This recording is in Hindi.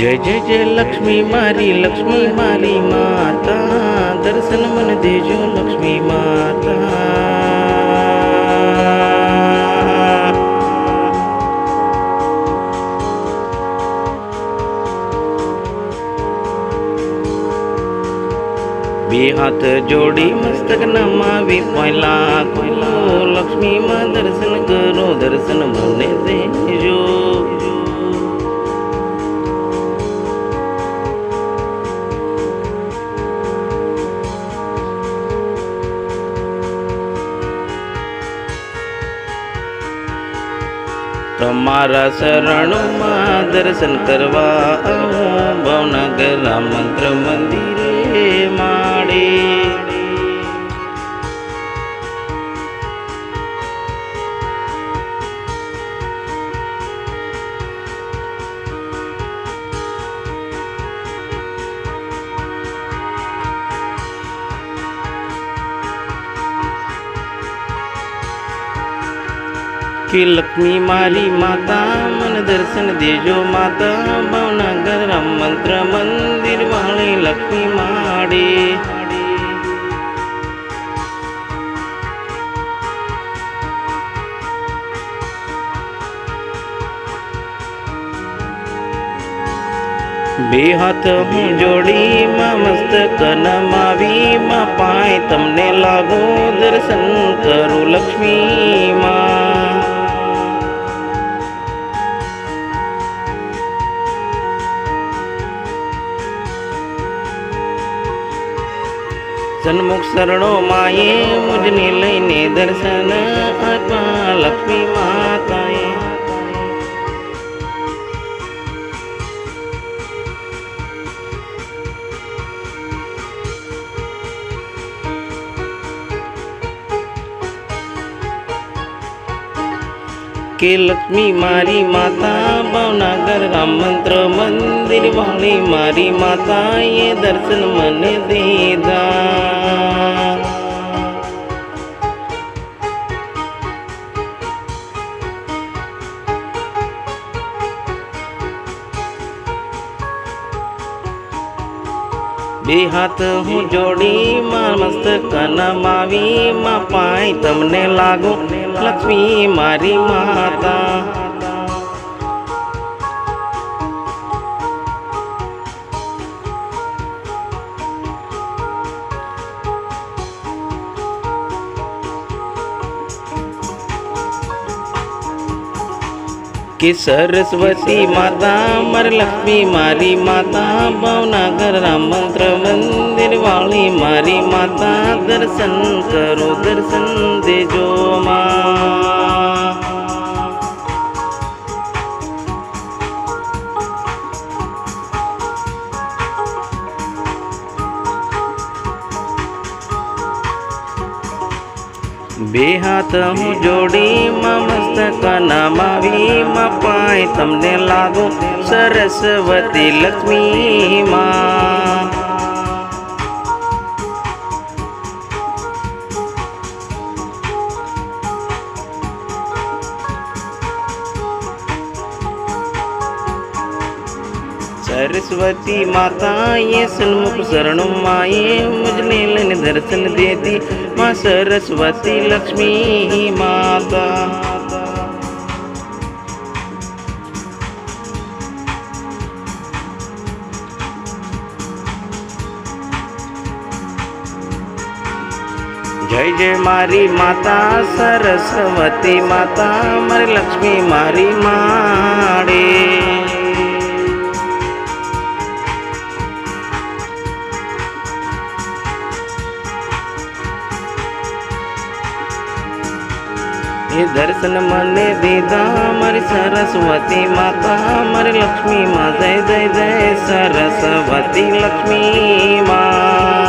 जय जय जय लक्ष्मी मारी माता, दर्शन मन देजो लक्ष्मी माता। बे हाथ जोड़ी मस्तक नमावी पहला को लक्ष्मी माँ दर्शन करो, दर्शन मन देजो। तमारा शरण में दर्शन करवा भावनगर मंत्र मंदिरे माड़े। कि लक्ष्मी मारी माता मन दर्शन देजो माता, भावनगर राम मंत्र मंदिर वाले लक्ष्मी माड़े। बे हाथ हूँ जोड़ी माँ मस्तक नमावी, माँ पाए तमने लागो दर्शन करो लक्ष्मी माँ। सन्मुख शरणो माए मुझने लईने दर्शन आपा लक्ष्मी माताए। के लक्ष्मी मारी माता भावनगर राम मंत्र मंदिर वाली मारी माता, ये दर्शन मन देदा। बे हाथ हूँ जोड़ी माँ मस्तक नमावी, माँ पाए तमने लागो लक्ष्मी मारी माता। कि सरस्वती माता मर लक्ष्मी मारी माता, भावनगर राम मंत्र मंदिर वाली मारी माता, दर्शन करो दर्शन देजो माँ। बे हाथ हूँ जोड़ी माँ मस्तक नमावी, माँ पाए तमने लागो सरस्वती लक्ष्मी माँ। सरस्वती माता ये सन्मुख शरणों माए मुझने लेने दर्शन देती, माँ सरस्वती लक्ष्मी माता। जय जय मारी माता सरस्वती माता, मर लक्ष्मी मारी माड़े। ये दर्शन मने दीदा मरी सरस्वती माता, मरी लक्ष्मी माँ जय जय जय सरस्वती लक्ष्मी माँ।